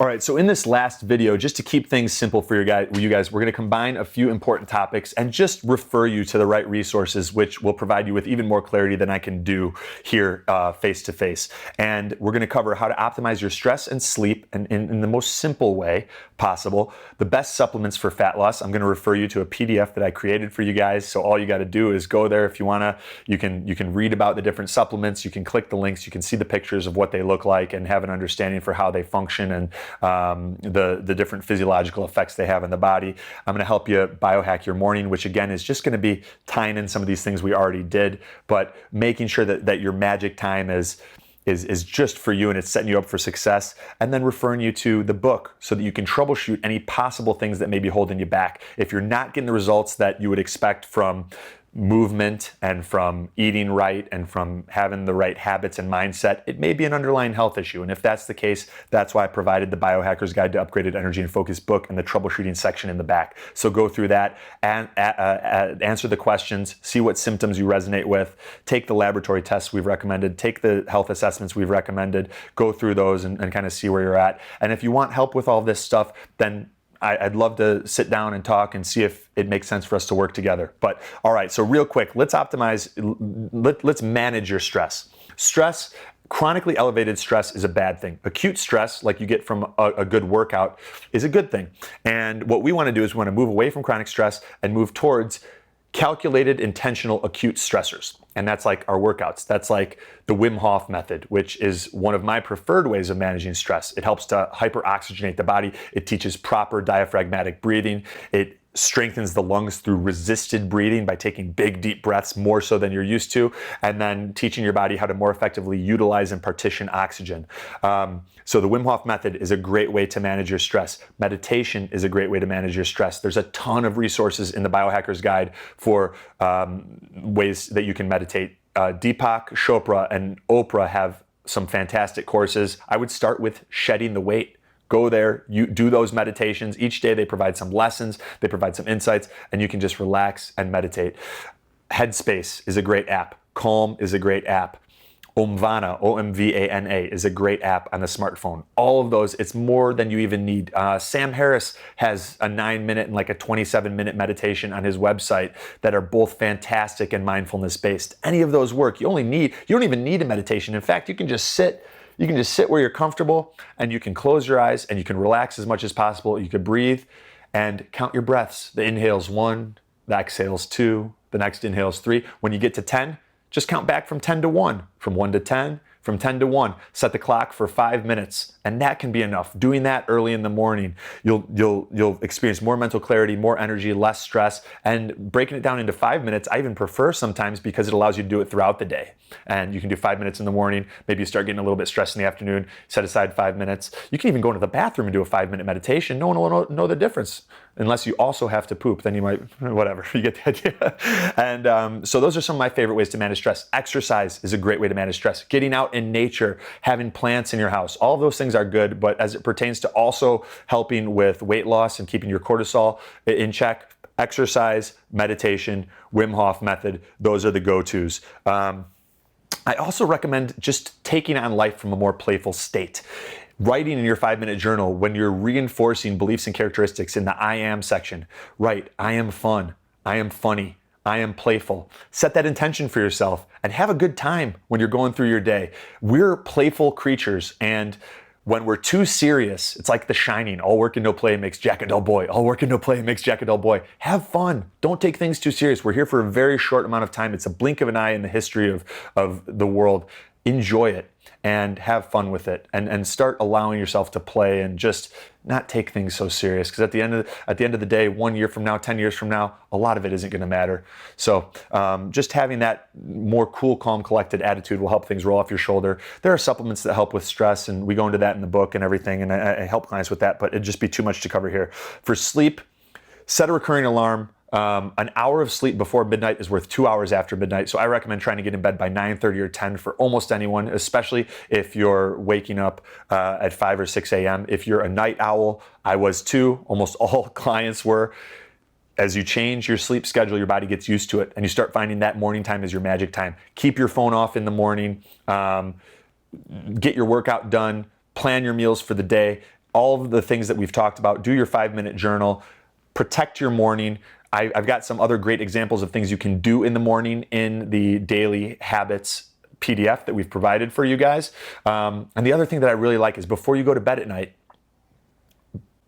All right, so in this last video, just to keep things simple for you guys, we're gonna combine a few important topics and just refer you to the right resources, which will provide you with even more clarity than I can do here face to face. And we're gonna cover how to optimize your stress and sleep in the most simple way possible. The best supplements for fat loss. I'm gonna refer you to a PDF that I created for you guys. So all you gotta do is go there if you wanna. You can read about the different supplements, you can click the links, you can see the pictures of what they look like and have an understanding for how they function and the different physiological effects they have in the body. I'm going to help you biohack your morning, which again is just going to be tying in some of these things we already did, but making sure that your magic time is just for you and it's setting you up for success, and then referring you to the book so that you can troubleshoot any possible things that may be holding you back. If you're not getting the results that you would expect from movement and from eating right and from having the right habits and mindset, it may be an underlying health issue. And if that's the case, that's why I provided the Biohacker's Guide to Upgraded Energy and Focus book and the troubleshooting section in the back. So go through that and answer the questions, see what symptoms you resonate with, take the laboratory tests we've recommended, take the health assessments we've recommended, go through those and kind of see where you're at. And if you want help with all this stuff, then I'd love to sit down and talk and see if it makes sense for us to work together. But all right, so real quick, let's manage your stress. Stress, chronically elevated stress is a bad thing. Acute stress, like you get from a good workout, is a good thing. And what we want to do is we want to move away from chronic stress and move towards calculated, intentional, acute stressors. And that's like our workouts. That's like the Wim Hof method, which is one of my preferred ways of managing stress. It helps to hyperoxygenate the body. It teaches proper diaphragmatic breathing. It strengthens the lungs through resisted breathing by taking big, deep breaths more so than you're used to, and then teaching your body how to more effectively utilize and partition oxygen. So the Wim Hof method is a great way to manage your stress. Meditation is a great way to manage your stress. There's a ton of resources in the Biohacker's Guide for ways that you can meditate. Deepak Chopra and Oprah have some fantastic courses. I would start with shedding the weight. Go there, you do those meditations. Each day they provide some lessons, they provide some insights, and you can just relax and meditate. Headspace is a great app. Calm is a great app. Omvana, O-M-V-A-N-A, is a great app on the smartphone. All of those, it's more than you even need. Sam Harris has a 9-minute and like a 27-minute meditation on his website that are both fantastic and mindfulness based. Any of those work. You don't even need a meditation. In fact, you can just sit where you're comfortable and you can close your eyes and you can relax as much as possible. You could breathe and count your breaths. The inhale's 1, the exhale's 2, the next inhale's 3. When you get to 10, just count back from 10 to 1, from 1 to 10, from 10 to 1. Set the clock for 5 minutes, and that can be enough. Doing that early in the morning, you'll experience more mental clarity, more energy, less stress, and breaking it down into 5 minutes, I even prefer sometimes because it allows you to do it throughout the day. And you can do 5 minutes in the morning, maybe you start getting a little bit stressed in the afternoon, set aside 5 minutes. You can even go into the bathroom and do a 5-minute meditation. No one will know the difference. Unless you also have to poop, then you might, whatever, you get the idea. And so those are some of my favorite ways to manage stress. Exercise is a great way to manage stress. Getting out in nature, having plants in your house, all of those things are good, but as it pertains to also helping with weight loss and keeping your cortisol in check, exercise, meditation, Wim Hof method, those are the go-tos. I also recommend just taking on life from a more playful state. Writing in your 5-minute journal when you're reinforcing beliefs and characteristics in the I am section. Write, I am fun, I am funny, I am playful. Set that intention for yourself and have a good time when you're going through your day. We're playful creatures, and when we're too serious, it's like The Shining. All work and no play makes Jack a dull boy. All work and no play makes Jack a dull boy. Have fun. Don't take things too serious. We're here for a very short amount of time. It's a blink of an eye in the history of the world. Enjoy it and have fun with it, and start allowing yourself to play and just not take things so serious, because at the end of the day, 1 year from now, 10 years from now, a lot of it isn't going to matter. So just having that more cool, calm, collected attitude will help things roll off your shoulder. There are supplements that help with stress, and we go into that in the book and everything, and I help clients with that, but it'd just be too much to cover here. For sleep, set a recurring alarm. An hour of sleep before midnight is worth 2 hours after midnight. So I recommend trying to get in bed by 9:30 or 10 for almost anyone, especially if you're waking up at 5 or 6 a.m. If you're a night owl, I was too, almost all clients were. As you change your sleep schedule, your body gets used to it, and you start finding that morning time is your magic time. Keep your phone off in the morning, get your workout done, plan your meals for the day. all of the things that we've talked about. Do your 5-minute journal. Protect your morning. I've got some other great examples of things you can do in the morning in the daily habits PDF that we've provided for you guys. And the other thing that I really like is before you go to bed at night,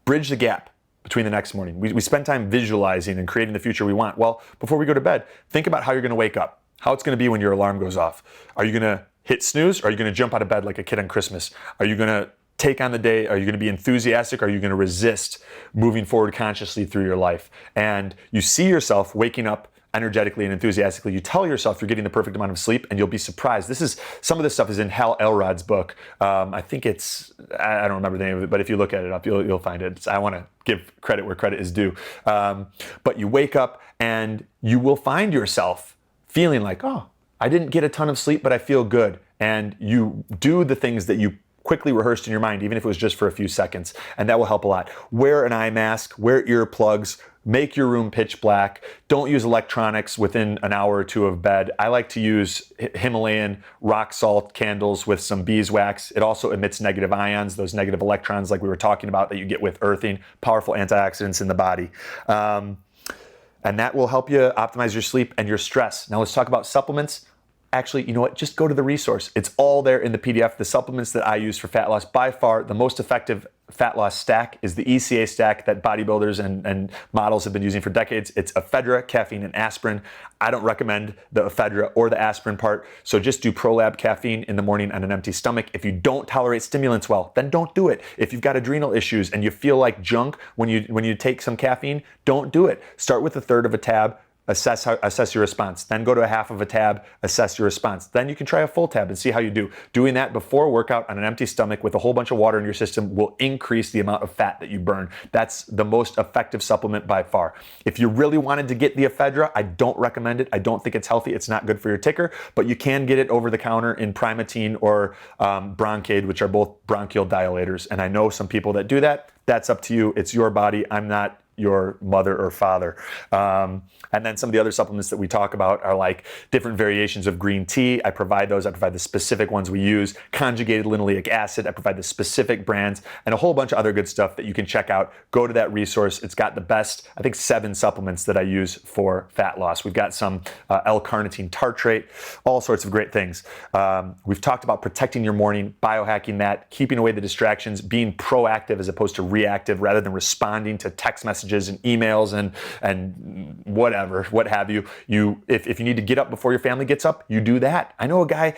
bridge the gap between the next morning. We spend time visualizing and creating the future we want. Well, before we go to bed, think about how you're going to wake up, how it's going to be when your alarm goes off. Are you going to hit snooze, or are you going to jump out of bed like a kid on Christmas? Are you going to take on the day? Are you going to be enthusiastic? Are you going to resist moving forward consciously through your life? And you see yourself waking up energetically and enthusiastically. You tell yourself you're getting the perfect amount of sleep, and you'll be surprised. Some of this stuff is in Hal Elrod's book. I think I don't remember the name of it, but if you look at it up, you'll find it. I want to give credit where credit is due. But you wake up and you will find yourself feeling like, oh, I didn't get a ton of sleep, but I feel good. And you do the things that you quickly rehearsed in your mind, even if it was just for a few seconds, and that will help a lot. Wear an eye mask, wear earplugs, make your room pitch black. Don't use electronics within an hour or two of bed. I like to use Himalayan rock salt candles with some beeswax. It also emits negative ions, those negative electrons like we were talking about that you get with earthing, powerful antioxidants in the body. And that will help you optimize your sleep and your stress. Now let's talk about supplements. Actually, you know what? Just go to the resource. It's all there in the PDF. The supplements that I use for fat loss, by far the most effective fat loss stack is the ECA stack that bodybuilders and models have been using for decades. It's ephedra, caffeine, and aspirin. I don't recommend the ephedra or the aspirin part, so just do ProLab caffeine in the morning on an empty stomach. If you don't tolerate stimulants well, then don't do it. If you've got adrenal issues and you feel like junk when you take some caffeine, don't do it. Start with a third of a tab. Assess your response. Then go to a half of a tab, assess your response. Then you can try a full tab and see how you do. Doing that before a workout on an empty stomach with a whole bunch of water in your system will increase the amount of fat that you burn. That's the most effective supplement by far. If you really wanted to get the ephedra, I don't recommend it. I don't think it's healthy. It's not good for your ticker, but you can get it over the counter in Primatene or Bronchade, which are both bronchial dilators. And I know some people that do that. That's up to you. It's your body. I'm not your mother or father. And then some of the other supplements that we talk about are like different variations of green tea. I provide those. I provide the specific ones we use. Conjugated linoleic acid. I provide the specific brands and a whole bunch of other good stuff that you can check out. Go to that resource. It's got the best, I think, 7 supplements that I use for fat loss. We've got some L-carnitine tartrate, all sorts of great things. We've talked about protecting your morning, biohacking that, keeping away the distractions, being proactive as opposed to reactive rather than responding to text messages and emails and whatever, what have you. If you need to get up before your family gets up, you do that. I know a guy,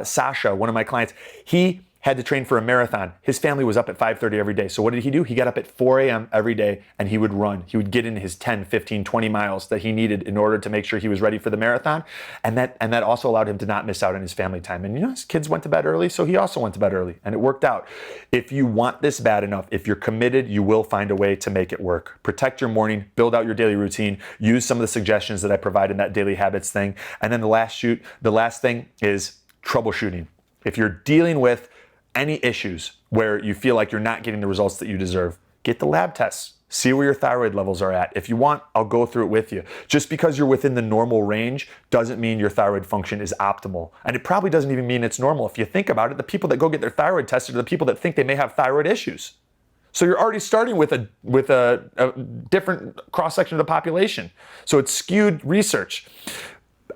Sasha, one of my clients, he had to train for a marathon. His family was up at 5:30 every day. So what did he do? He got up at 4 a.m. every day and he would run. He would get in his 10, 15, 20 miles that he needed in order to make sure he was ready for the marathon. And that also allowed him to not miss out on his family time. And his kids went to bed early, so he also went to bed early. And it worked out. If you want this bad enough, if you're committed, you will find a way to make it work. Protect your morning, build out your daily routine, use some of the suggestions that I provide in that daily habits thing. And then the last thing is troubleshooting. If you're dealing with any issues where you feel like you're not getting the results that you deserve, get the lab tests. See where your thyroid levels are at. If you want, I'll go through it with you. Just because you're within the normal range doesn't mean your thyroid function is optimal. And it probably doesn't even mean it's normal. If you think about it, the people that go get their thyroid tested are the people that think they may have thyroid issues. So you're already starting with a different cross-section of the population. So it's skewed research.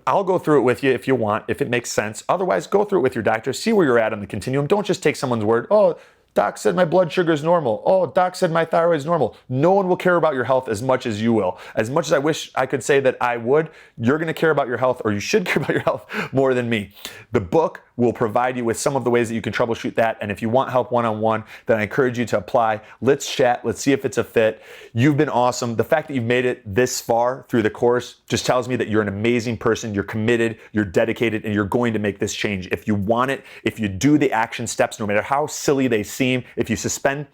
I'll go through it with you if you want, if it makes sense. Otherwise, go through it with your doctor. See where you're at on the continuum. Don't just take someone's word. Oh, doc said my blood sugar is normal. Oh, doc said my thyroid is normal. No one will care about your health as much as you will. As much as I wish I could say that I would, you're going to care about your health, or you should care about your health more than me. The book will provide you with some of the ways that you can troubleshoot that. And if you want help one-on-one, then I encourage you to apply. Let's chat. Let's see if it's a fit. You've been awesome. The fact that you've made it this far through the course just tells me that you're an amazing person. You're committed, you're dedicated, and you're going to make this change. If you want it, if you do the action steps, no matter how silly they seem, if you suspend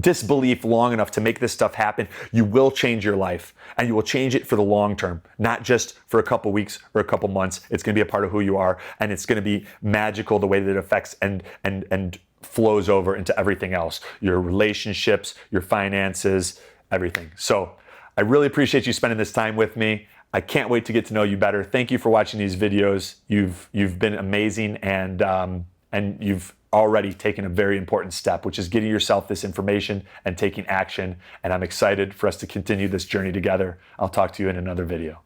disbelief long enough to make this stuff happen, you will change your life, and you will change it for the long term, not just for a couple weeks or a couple months. It's going to be a part of who you are, and it's going to be magical the way that it affects and flows over into everything else, your relationships, your finances, everything. So I really appreciate you spending this time with me. I can't wait to get to know you better. Thank you for watching these videos. You've been amazing, and you've already taken a very important step, which is getting yourself this information and taking action. And I'm excited for us to continue this journey together. I'll talk to you in another video.